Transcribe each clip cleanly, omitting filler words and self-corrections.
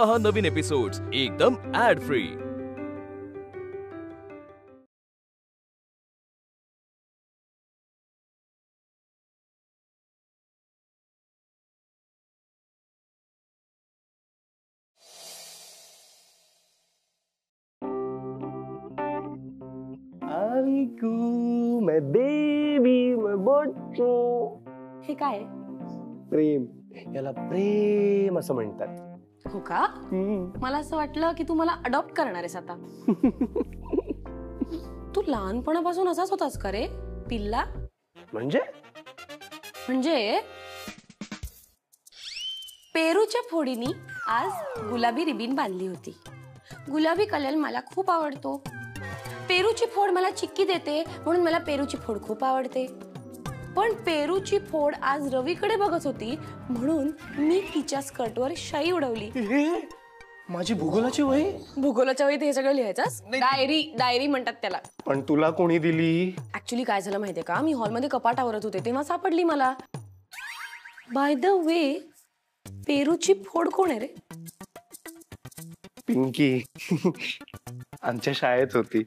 पहा नवीन एपिसोड्स एकदम add free. मैं बेबी मैं बच्चो। हे काय? प्रेम, याला प्रेम असं म्हणतात। हो का? मला असं वाटलं की तू मला अडॉप्ट करणार आहेस आता। तू लहानपणापासून असाच होतास का रे पिल्ला? म्हणजे पेरूच्या फोडीनी आज गुलाबी रिबीन बांधली होती। गुलाबी कलर मला खूप आवडतो। पेरूची फोड मला चिक्की देते म्हणून मला पेरूची फोड खूप आवडते। पण पेरूची फोड आज रवीकडे बघत होती म्हणून मी तिच्या स्कर्टवर शाई उडवली। माझी भूगोलाची वही? भूगोलाच्या वहीत हे सगळं लिहायचंस? डायरी म्हणतात त्याला। पण तुला कोणी दिली? ऍक्च्युली काय झालं माहितीये का, मी हॉलमध्ये कपाट आवरत होते तेव्हा सापडली मला। बाय द वे, पेरूची फोड कोण आहे रे? पिंकी आमच्या शाळेत होती।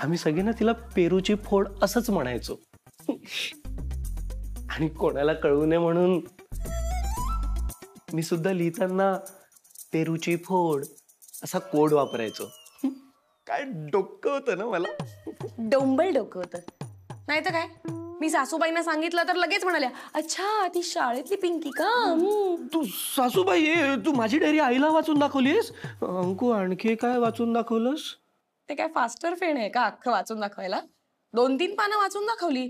आम्ही सगळे ना तिला पेरूची फोड असंच म्हणायचो आणि कोणाला कळू नये म्हणून मी सुद्धा लिहिताना पेरूची फोड असा कोड वापरायचो। काय डोकं होतं ना मला। डोंबल डोकं होतं नाही तर काय। मी सासूबाईंना सांगितलं तर लगेच म्हणाल्या, अच्छा ती शाळेतली पिंकी का? तू सासूबाई, तू माझी डायरी आईला वाचून दाखवलीस? अंकू आणखी काय वाचून दाखवलंस? ते काय फास्टर फेण आहे का अख्खं वाचून दाखवायला? 2-3 पानं वाचून दाखवली।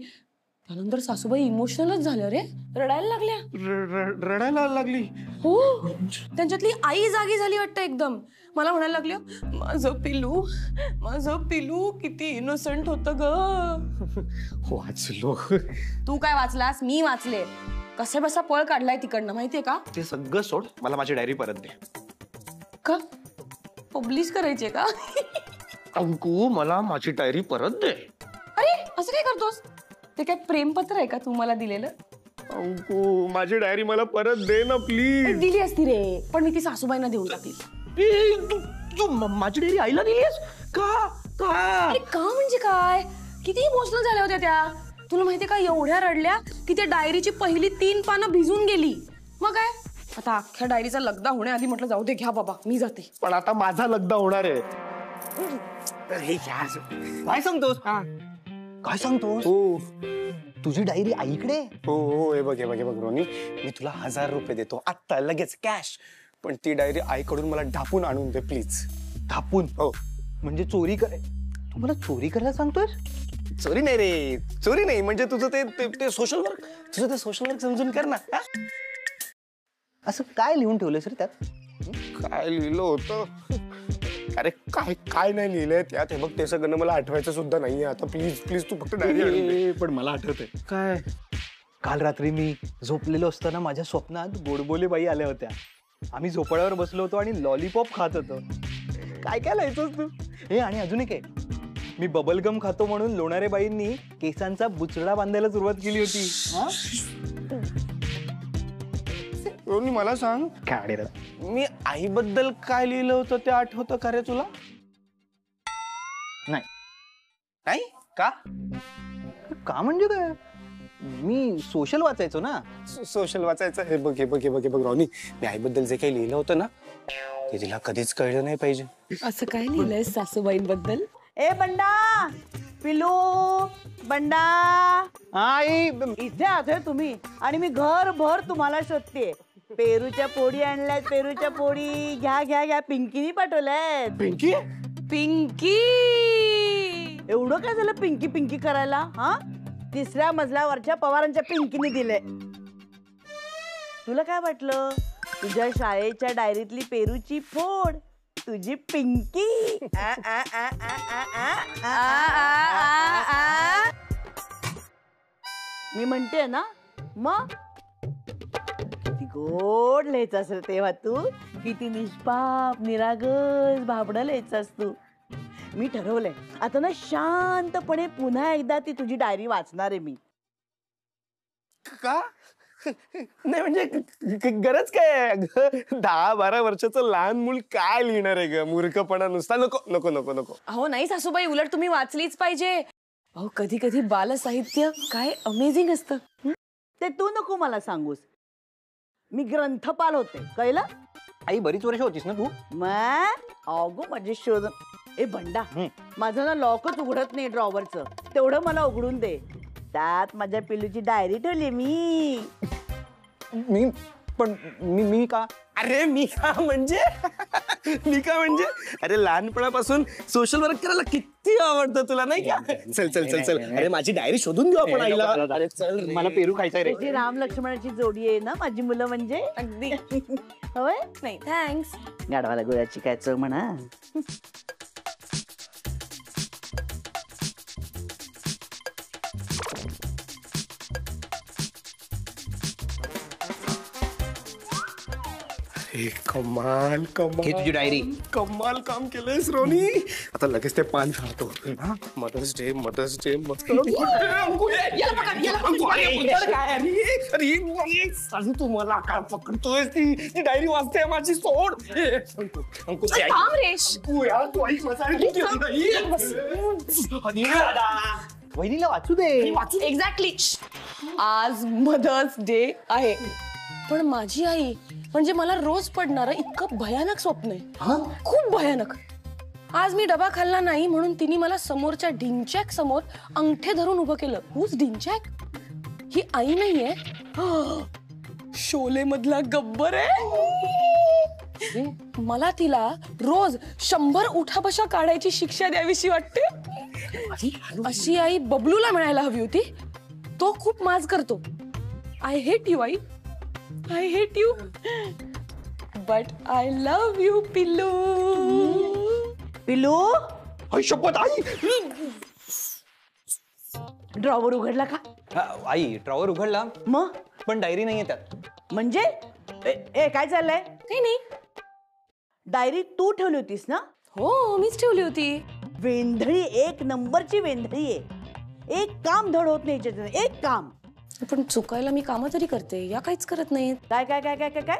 त्यानंतर सासूबाई इमोशनलच झाल्या रे, रडायला लागल्या। रडायला लागली? हो, त्यांच्यातली आई जागी झाली वाटतं एकदम। मला म्हणायला लागल्या, माझं पिलू किती इनोसंट होतं ग। वाचलो। तू काय वाचलास? मी वाचले। कसे बसा पळ काढलाय तिकडनं माहितीये का? ते सगळं सोड, मला माझी डायरी परत दे। का? पब्लिश करायची का? अंकू मला माझी डायरी परत दे। अरे असं काय करतोस? ते काय प्रेमपत्र आहे का तू मला दिलेलं? अंकू माझी डायरी मला परत दे ना प्लीज। दिली असती रे, पण मी ती सासूबाईंना देऊन टाकली। तू माझी डायरी आईला दिलीस का? अरे का म्हणजे काय? किती इमोशनल झाल्या होत्या त्या। तुला माहितीये का, एवढ्या रडल्या की त्या डायरीची पहिली 3 पानं भिजून गेली। मग काय, आता अख्ख्या डायरीचा लगदा होण्याआधी म्हटलं जाऊ दे, घ्या बाबा मी जाते। पण आता माझा लगदा होणार आहे। काय सांगतोस? काय सांगतोस? हो, तुझी डायरी आईकडे? हो, हे बघ रोनी, मी तुला 1000 रुपये देतो आत्ता लगेच कॅश। पण ती डायरी आईकडून मला ढापून आणून दे प्लीज। ढापून? हो। म्हणजे चोरी कर? तू मला चोरी करायला सांगतोस? चोरी नाही रे, चोरी नाही, म्हणजे तुझं ते सोशल वर्क, तुझं ते सोशल वर्क समजून कर ना। असं काय लिहून ठेवलंस रे त्यात? काय लिहिलं होतं? अरे काय नाही लिहिलंय त्यात। हे बघ, ते सगळं मला आठवायचं सुद्धा नाहीये आता। प्लीज तू फक्त डायरी आणून दे। पण मला आठवतंय काय? काल रात्री मी झोपलेलो असताना माझ्या स्वप्नात गोडबोले बाई आल्या होत्या। आम्ही झोपाळ्यावर बसलो होतो आणि लॉलीपॉप खात होतो। काय लिहायचंस तू? हे आणि अजून एक आहे, मी बबलगम खातो म्हणून लोणारे बाईंनी केसांचा बुचडा बांधायला सुरुवात केली होती। रोनी मला सांग, काय मी आईबद्दल काय लिहिलं होतं ते आठवतं का रे तुला? नाही। का म्हणजे काय? मी सोशल वाचायचो ना। सोशल वाचायचं? हे बघ रोनी, मी आईबद्दल जे काही लिहिलं होतं ना ते तिला कधीच कळलं नाही पाहिजे। असं काय लिहिलंय सासूबाईंबद्दल? ए बंडा, पिलू, बंडा, आई इथे आलोय तुम्ही आणि मी घरभर तुम्हाला शोधते। पेरूच्या पोळी आणल्यात, पेरूच्या पोळी घ्या। पिंकीनी पाठवल्यात। पिंकी एवढं काय झालं पिंकी करायला? हा, 3ऱ्या मजल्यावरच्या पवारांच्या पिंकीने दिले। तुला काय वाटलं? तुझ्या शाळेच्या डायरीतली पेरूची फोड तुझी पिंकी। मी म्हणते ना, मग किती गोड लिहायचं असेल तेव्हा तू, किती निष्पाप निरागस भाबडं लिहायचंस तू। मी ठरवलंय आता ना शांतपणे पुन्हा एकदा ती तुझी डायरी वाचणार आहे मी। का? नाही म्हणजे गरज काय आहे? 10-12 वर्षाचं लहान मूल काय लिहिणार आहे ग? मूर्खपणा नुसता. नको नको नको नको. अहो नाही सासूबाई, उलट तुम्ही वाचलीच पाहिजे. अहो कधी कधी बालसाहित्य काय अमेझिंग असतं. ते तू नको मला सांगूस. मी ग्रंथपाल होते, कळलं? आई बरीच वर्ष होतीस ना तू? अगो माझे शोध. ए बंडा, माझं ना लॉकच उघडत नाही ड्रॉवरचं, तेवढं मला उघडून दे. त्यात माझ्या पिल्लूची डायरी ठेवली मी. मी का? अरे मी का म्हणजे अरे लहानपणापासून सोशल वर्क करायला किती आवडतं तुला, नाही का? चल चल चल चल. अरे माझी डायरी शोधून देऊ आपण आईला. अरे चल, मला पेरू खायचा रे. त्याची राम लक्ष्मणाची जोडी आहे ना माझी मुलं म्हणजे. अगदी. होय, नाही थँक्स. गाढवाला गोळ्याची काय चव म्हणा. कमाल कमाल. ही तुझी डायरी. कमाल काम केलंयस रोनी. आता लगेच ते पान फाडतो. मदर्स डे मदर्स डे तुम्हाला काय पकडतोय? ती डायरी वाचते माझी. सोड. थांब रेश. वहिनीला वाचू दे. एक्झॅक्टली. आज मदर्स डे आहे, पण माझी आई म्हणजे मला रोज पडणारं इतकं भयानक स्वप्न आहे. खूप भयानक. आज मी डबा खाल्ला नाही म्हणून तिने मला समोरच्या डिंचॅक समोर अंगठे धरून उभं केलं. हुज डिंचॅक? ही आई नाहीये, शोले मधला गब्बर आहे. मला तिला रोज 100 उठाबशा काढायची शिक्षा द्यावीशी वाटते. अशी आई बबलूला मिळायला हवी होती. तो खूप माज करतो. I hate you I. I hate you, but I love you, पिल्लू. पिल्लू, शपथ आई. ड्रॉवर उघडला का? आई ड्रॉवर उघडला, मग पण डायरी नाहीये त्यात. म्हणजे ए काय चाललंय? काही नाही. डायरी तू ठेवली होतीस ना? हो, मीच ठेवली होती. वेंधळी, एक नंबरची वेंधळी आहे. एक काम धड होत नाही याच्यातून, एक काम. पण चुकायला मी कामं तरी करते, या काहीच करत नाहीत. काय काय काय काय काय काय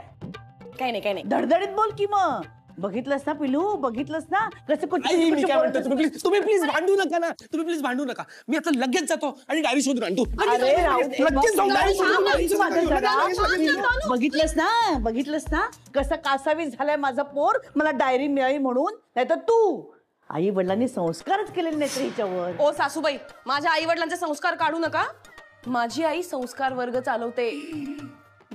काही नाही काही नाही. धडधडीत बोल की मग. बघितलंस ना पिलू, बघितलंस ना कसं मी काय म्हणतो, तुम्ही प्लीज भांडू नका ना. तुम्ही प्लीज भांडू नका. मी आता लगेच जातो आणि डायरी शोधून आणतो. अरे लगेच जाऊन डायरी बघितलंस ना कसं कासावीस झालाय माझा पोर. मला डायरी मिळाली म्हणून, नाही तर तू. आई वडिलांनी संस्कारच केलेले नाहीत हिच्यावर. ओ सासूबाई, माझ्या आई वडिलांचे संस्कार काढू नका. माझी आई संस्कार वर्ग चालवते.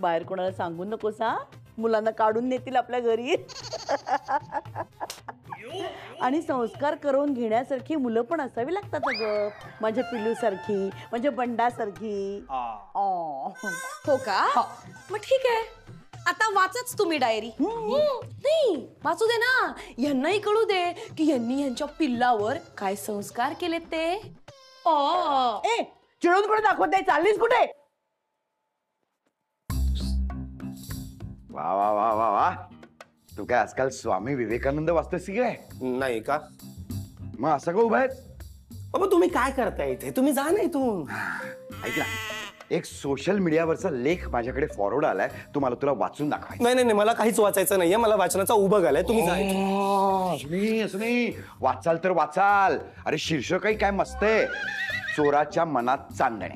बाहेर कोणाला सांगू नकोस हा. मुलांना काढून नेतील आपल्या घरी. आणि संस्कार करून घेण्यासारखी मुलं पण असावी लागतात अगं. माझ्या पिल्लू सारखी, माझ्या बंडा सारखी. हो का? मग ठीक आहे, आता वाचच तुम्ही डायरी. नाही वाचू दे ना. यांनाही कळू दे की यांनी यांच्या पिल्लावर काय संस्कार केलेत ते. ए चिडून कुठे दाखवते? चाललीस कुठे? वा वा वा वा वा. तू काय आजकाल स्वामी विवेकानंद वाचतोस की काय? नाही का? मग असं का उभा आहेस? बाबा तुम्ही काय करताय इथे? तुम्ही जा ना इथून. ऐक ना, एक सोशल मीडियावरचा लेख माझ्याकडे फॉरवर्ड आलाय. तुम्हाला तुला वाचून दाखवायचं. नाही नाही मला काहीच वाचायचं नाहीये. मला वाचनाचा उभं आलाय. तुम्ही जा इथून. असं नाही, वाचाल तर वाचाल. अरे शीर्षकही काय मस्त आहे. चोराच्या मनात चांदणे.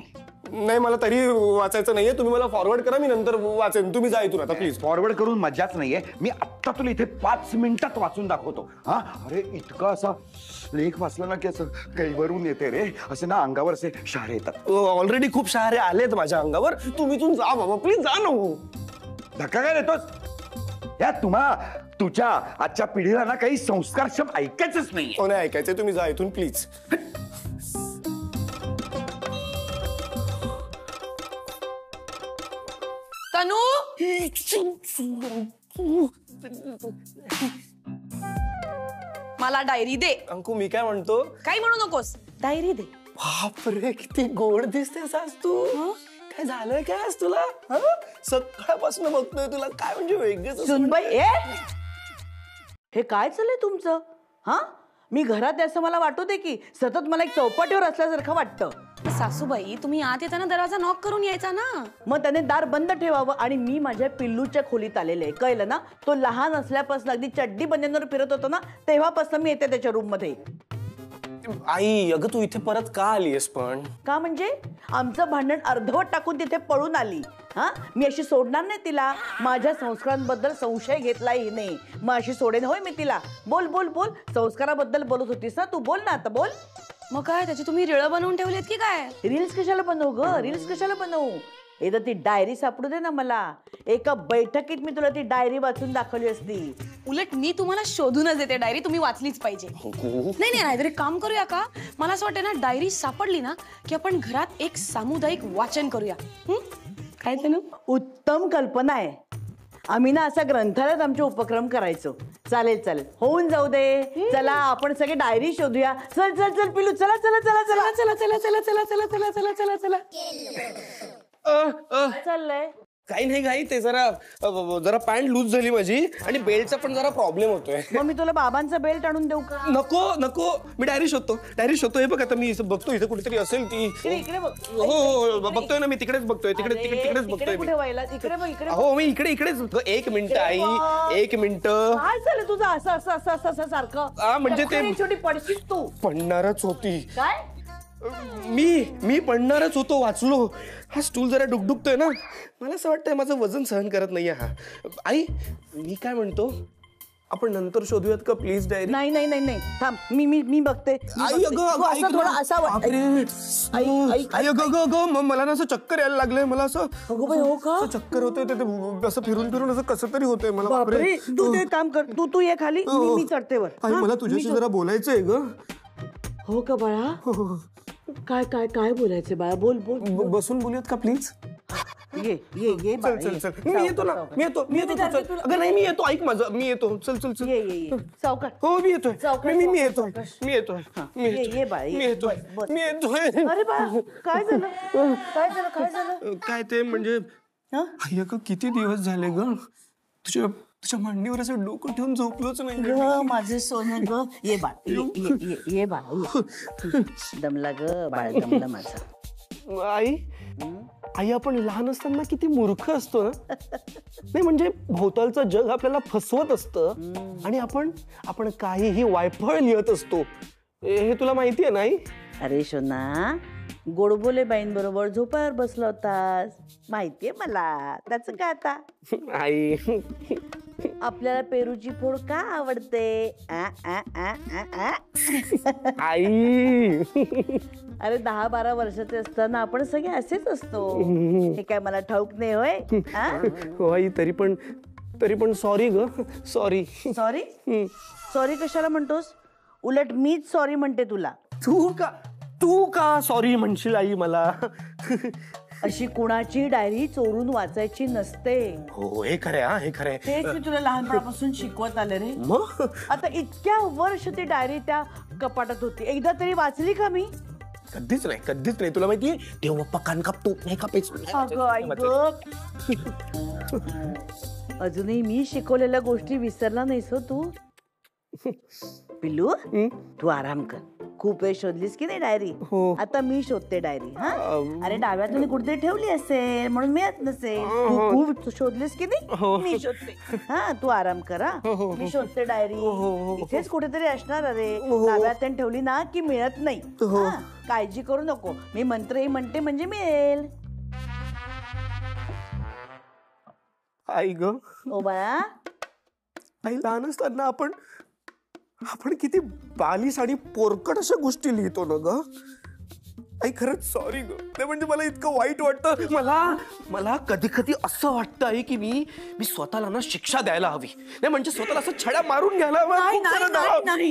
नाही मला तरी वाचायचं नाहीये. तुम्ही मला फॉरवर्ड करा, मी नंतर वाचेन. तुम्ही जा इथून आता प्लीज. फॉरवर्ड करून मजाच नाहीये. मी आत्ता तुला इथे 5 मिनिटात वाचून दाखवतो. हा अरे इतका असा लेख वाचला ना की असं कैवरून येते रे. असे ना अंगावर असे शहारे येतात. ऑलरेडी खूप शहारे आलेत माझ्या अंगावर. तुम्ही इथून जा बाबा प्लीज, जा ना. धक्का काय देतोस? या तुझ्या आजच्या पिढीला ना काही संस्कारक्षम ऐकायचंच नाही. कोणी ऐकायचंय? तुम्ही जा इथून प्लीज. तनू, मला डायरी दे. अंकू मी काय म्हणतो? काही म्हणू नकोस, डायरी दे. बापरे किती गोड दिसतेस आज तू. काय झालंय काय आज तुला? सकाळपासून बघतोय तुला. काय म्हणजे वेगळंच. सुनबाई, हे काय चाललंय तुमचं? हा मी घरात असं मला वाटू दे की सतत मला एक चौपाटीवर असल्यासारखं वाटतं. सासूबाई तुम्ही आत येताना दरवाजा नॉक करून यायचा ना. मग त्याने दार बंद ठेवावं. आणि मी माझ्या पिल्लूच्या खोलीत आलेले, कळलं ना. तो लहान असल्यापासून अगदी चड्डी बंद्यांवर फिरत होतो ना, तेव्हापासून मी येते त्याच्या रूम मध्ये. आई अगं तू इथे परत का आलीयस पण? का म्हणजे आमचं भांडण अर्धवट टाकून तिथे पळून आली. हा, मी अशी सोडणार नाही तिला. माझ्या संस्कारांबद्दल संशय घेतला हिने, मग अशी सोडेन होय मी तिला? बोल बोल बोल, संस्काराबद्दल बोलत होतीस ना तू, बोल ना आता बोल. मग काय त्याची तुम्ही रिळं बनवून ठेवलीत की काय? रील्स कशाला बनवू ग, रील्स कशाला बनवू? एकदा ती डायरी सापडू दे ना मला. एका बैठकीत मी तुला ती डायरी वाचून दाखवली असती. उलट मी तुम्हाला शोधूनच देते डायरी, तुम्ही वाचलीच पाहिजे. नाही नाही, नाहीतरी काम करूया का? मला असं वाटतं ना, डायरी सापडली ना की आपण घरात एक सामुदायिक वाचन करूया. काय ते ना, उत्तम कल्पना आहे. आम्ही ना असा ग्रंथालयात आमचे उपक्रम करायचो. चालेल चालेल, होऊन जाऊ दे. चला आपण सगळे डायरी शोधूया. चल चल चल पिलू, चला चला चला चला चला चला चला चला चला चला चला चला चला. चाललंय काही नाही काही ते जरा पॅन्ट लूज झाली माझी आणि बेल्टचा पण जरा प्रॉब्लेम होतोय. मग मी तुला बाबांचा बेल्ट आणून देऊ का? नको नको, मी डायरी शोधतो. हे बघ आता मी बघतो इथे कुठेतरी असेल ती. इकडे बघ. हो बघतोय ना मी, तिकडेच बघतोय, तिकडेच बघतोय कुठे व्हायला? इकडे बघ, इकडे. हो मी इकडेच. एक मिनिट आई, एक मिनिट. काय झालं तुझं असं असं असं असं असं सारखं? म्हणजे ते छोटी पडशील तू. पडणारच होती. काय? मी पडणारच होतो, वाचलो. हा स्टूल जरा डुकडुकतोय ना, मला असं वाटतंय माझं वजन सहन करत नाहीये हा. आई मी काय म्हणतो, आपण नंतर शोधूयात का प्लीज डायरी? नाही नाही नाही नाही, थांब. मी बघते. आई अगं मला ना असं चक्कर यायला लागलंय. मला असं हो का? चक्कर होतंय, ते असं फिरून फिरून असं कसं तरी होतंय मला. बापरे, तू ते काम कर, तू ये खाली, मी चढते वर. आई मला तुझ्याशी जरा बोलायचंय ग. हो का बाळा? काय काय काय बोलायचं बाळा? बोल बोल. बसून बोलूयात का प्लीज? ये ये ये चल चल चल, मी येतो ना, मी येतो चल. अगं नाही, मी येतो, ऐक माझं, मी येतो. चल चल चल. ये ये ये सावकाश. हो मी येतोय. मी येतोय. अरे बाळा, काय झालं? काय झालं? काय झालं? काय ते म्हणजे आई अगं किती दिवस झाले ग, तुझ्या मांडीवर असं डोकं ठेवून झोपलोच नाही ग माझे सोनं ग. ये बाळ, ये बाळ. दमला ग बाळ, दमला माझा. आई आपण लहान असताना किती मूर्ख असतो ना. नाही म्हणजे भोवतालचं जग आपल्याला फसवत असतं आणि आपण काहीही वायफळ लिहत असतो. हे तुला माहिती आहे नाही? अरे शोना, गोडबोले बाईंबरोबर झोपावर बसला होतास, माहितीये मला. त्याचं काय आता? आई आपल्याला पेरूची फोड का आवडते? आई अरे 10-12 वर्षाचे असताना आपण सगळे असेच असतो. हे काय मला ठाऊक नाही होय? हो आई, तरी पण सॉरी ग. सॉरी. सॉरी कशाला म्हणतोस? उलट मीच सॉरी म्हणते तुला. तू का सॉरी म्हणशील आई मला? अशी कुणाची डायरी चोरून वाचायची नसते. हो हे खरंय, हा हे खरंय. तेच मी तुला लहानपणापासून शिकवत आले रे. मग आता इतक्या वर्ष ती डायरी त्या कपाटात होती, एकदा तरी वाचली का मी? कधीच नाही. तुला माहितीये, देवप्पा कान कापतो नाही कापायचं. अजूनही मी शिकवलेल्या गोष्टी विसरला नाहीस हो तू. पिल्लू, तू आराम कर. खूप वेळ शोधलीस की नाही डायरी? आता मी शोधते डायरी. हा, अरे डाव्यातून कुठेतरी ठेवली असेल म्हणून मिळत नसेल. तू शोधलीस की नाही? मी शोधते. हा, तू आराम कर. मी शोधते डायरी. इथेच कुठेतरी असणार. अरे डाव्यात ठेवली ना की मिळत नाही. काळजी करू नको, मी मंत्रही म्हणते म्हणजे मिळेल. आई ग, ओ बाळा, आई लहान असताना आपण किती बालिश आणि पोरकट अशा गोष्टी लिहितो ना ग. आई खरंच सॉरी ग. नाही म्हणजे मला इतकं वाईट वाटतं. मला कधी कधी असं वाटतं आहे की मी स्वतःला ना शिक्षा द्यायला हवी. नाही म्हणजे स्वतःला असं छड्या मारून घ्यायला.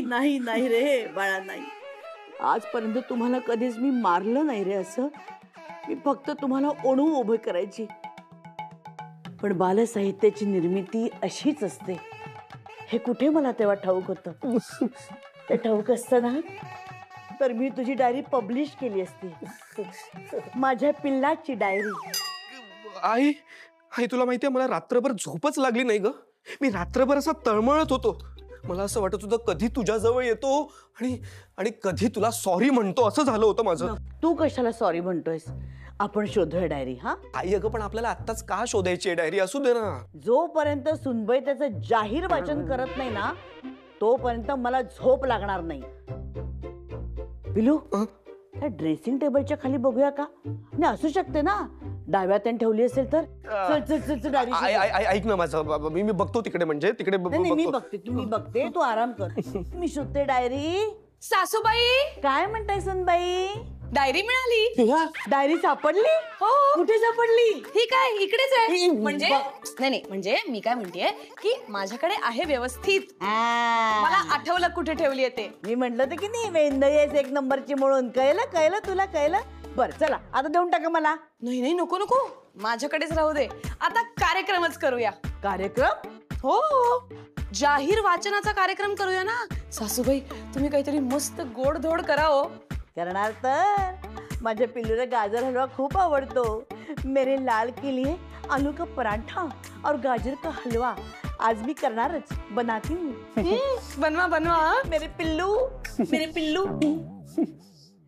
नाही रे बाळा, नाही. आजपर्यंत तुम्हाला कधीच मी मारलं नाही रे. असं मी फक्त तुम्हाला ओणू उभं करायची. पण बालसाहित्याची निर्मिती अशीच असते हे कुठे मला तेव्हा ठाऊक होतं. ते ठाऊक असतं ना तर मी तुझी डायरी पब्लिश केली असती. माझ्या पिल्लाची डायरी. आई तुला माहितीये, मला रात्रभर झोपच लागली नाही ग. मी रात्रभर असा तळमळत होतो. मला असं वाटत होतं कधी तुझ्याजवळ येतो आणि आणि कधी तुला सॉरी म्हणतो, असं झालं होतं माझं. तू कशाला सॉरी म्हणतोयस? आपण शोधूया डायरी. हा, आई अगं पण आपल्याला आत्ताच का शोधायची डायरी? असू दे ना. जोपर्यंत सुनबाई त्याचं जाहीर वाचन करत नाही ना तोपर्यंत मला झोप लागणार नाही. पिलू, त्या ड्रेसिंग टेबलच्या खाली बघूया का? नाही असू शकते ना डाव्या त्याने ठेवली असेल तर. चल चल चल चल डायरी शोधूया. ऐक ना माझं, मी बघतो तिकडे, म्हणजे तिकडे नाही मी बघतो. बघते, तुम्ही बघते, तू आराम कर. मी शोधते डायरी. सासूबाई, काय म्हणताय सुनबाई? डायरी मिळाली. डायरी सापडली? हो. कुठे सापडली? ही काय इकडेच आहे. म्हणजे नाही, म्हणजे मी काय म्हणतेय की माझ्याकडे आहे व्यवस्थित. मला आठवलं कुठे ठेवली आहे ते. मी म्हंटल होतं की नाही वेंदई आहेस एक नंबरची म्हणून. कळलं कळलं तुला, कळलं? बर चला आता देऊन टाका मला. नाही नाही, नको नको, माझ्याकडेच राहू दे. आता कार्यक्रमच करूया. कार्यक्रम? हो, जाहीर वाचनाचा कार्यक्रम करूया ना. सासूबाई, तुम्ही काहीतरी मस्त गोडधोड करा हो. करणार तर. माझ्या पिल्लूला गाजर हलवा खूप आवडतो. मेरे लाल के लिए आलू का पराठा और गाजर का हलवा आज मी करणारच. बनाती हूँ. बनवा बनवा. मेरे पिल्लू, मेरे पिल्लू.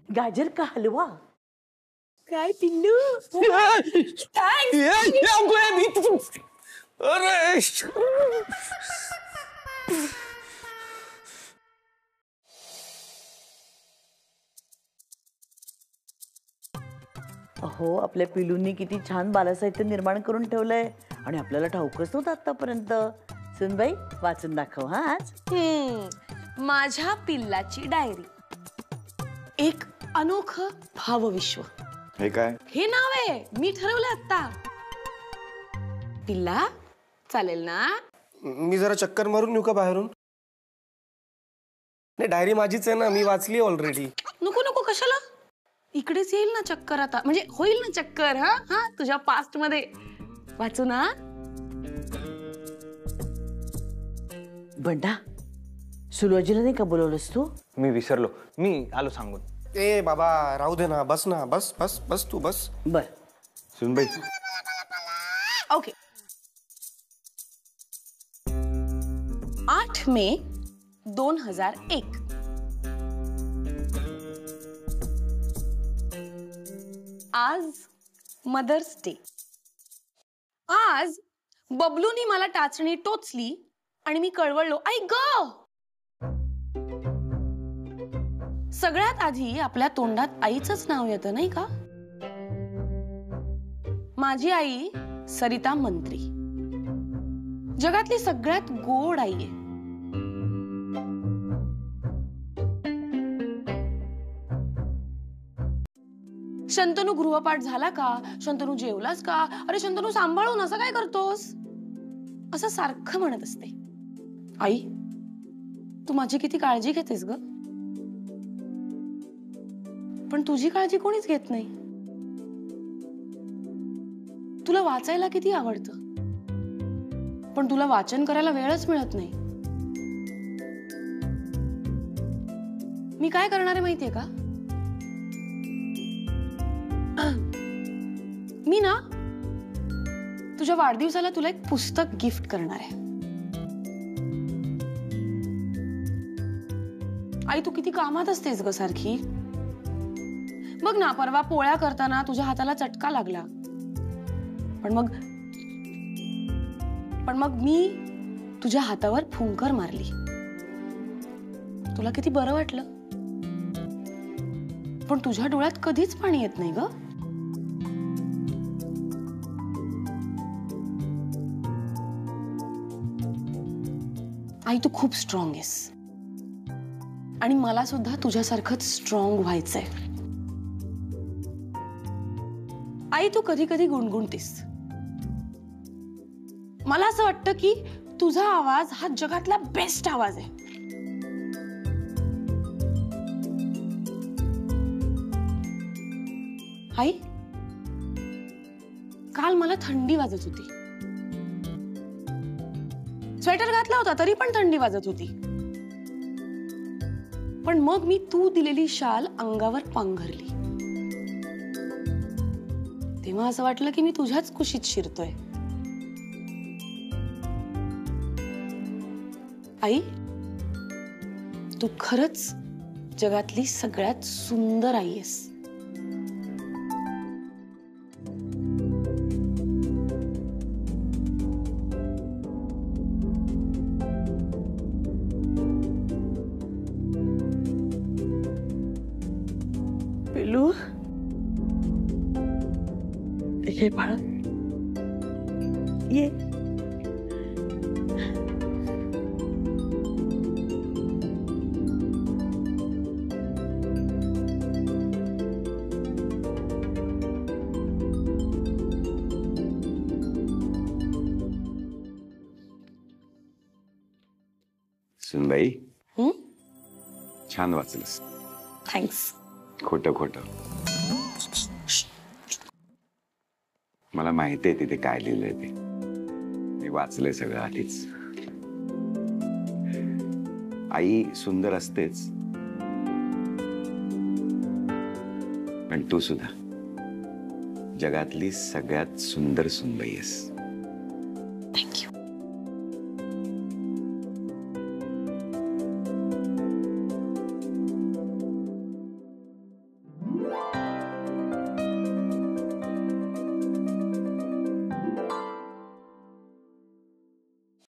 गाजर का हलवा. काय पिल्लू? अरे अहो, आपल्या पिलूंनी किती छान बालसाहित्य निर्माण करून ठेवलंय आणि आपल्याला ठाऊकच नव्हतं आतापर्यंत. सुनबाई वाचून दाखव हा आज. माझ्या पिल्लाची डायरी, एक अनोखं भावविश्व. हे काय? हे नाव आहे, मी ठरवलं आता. पिल्ला, चालेल ना? मी जरा चक्कर मारून येऊ का बाहेरून? नाही, डायरी माझीच आहे ना, मी वाचली ऑलरेडी. नको नको, कशाला? इकडेच येईल ना चक्कर आता, म्हणजे होईल ना चक्कर. हा हा, तुझ्या पास्ट मध्ये वाचू ना. बंडा, सुलोजीला नाही का बोलवलंस तू? मी विसरलो, मी आलो सांगून. ए बाबा, राहू दे ना, बस ना, बस बस बस, तू बस. बर. सुनबाई, ओके. 8 मे 2001. आज मदर्स डे. आज बबलूनी मला टाचणी टोचली आणि मी कळवळलो. आई ग, सगळ्यात आधी आपल्या तोंडात आईचंच नाव येतं नाही का? माझी आई सरिता मंत्री, जगातली सगळ्यात गोड आई आहे. शंतनू गृहपाठ झाला का? शंतनू जेवलास का? अरे शंतनू सांभाळून असं काय करतोस? असं सारखं म्हणत असते. आई, तू माझी किती काळजी घेतेस ग, पण तुझी काळजी कोणीच घेत नाही. तुला वाचायला किती आवडतं, पण तुला वाचन करायला वेळच मिळत नाही. मी काय करणार आहे माहितीये का? मी ना तुझ्या वाढदिवसाला तुला एक पुस्तक गिफ्ट करणार आहे. आई, तू किती कामात असतेस ग सारखी. बघ ना, परवा पोळ्या करताना तुझ्या हाताला चटका लागला, पण मग मी तुझ्या हातावर फुंकर मारली. तुला किती बरं वाटलं, पण तुझ्या डोळ्यात कधीच पाणी येत नाही ग. आई, तू खूप स्ट्रॉंग आहेस आणि मला सुद्धा तुझ्यासारखंच स्ट्रॉंग व्हायचंय. आई, तू कधी कधी गुणगुणतेस. मला असं वाटतं की तुझा आवाज हा जगातला बेस्ट आवाज आहे. आई, काल मला थंडी वाजत होती. स्वेटर घातला होता तरी पण थंडी वाजत होती. पण मग मी तू दिलेली शाल अंगावर पांघरली. तेव्हा असं वाटलं की मी तुझ्याच कुशीत शिरतोय. आई, तू खरंच जगातली सगळ्यात सुंदर आई आहेस. पिलू हे बाळ ये. सुनबाई हं? छान वाचलंस. थँक्स. खोटं खोटं. मला माहिती आहे तिथे काय लिहिलंय ते. मी वाचलंय सगळं आधीच. आई सुंदर असतेच, पण तू सुद्धा जगातली सगळ्यात सुंदर सुनबाई आहेस.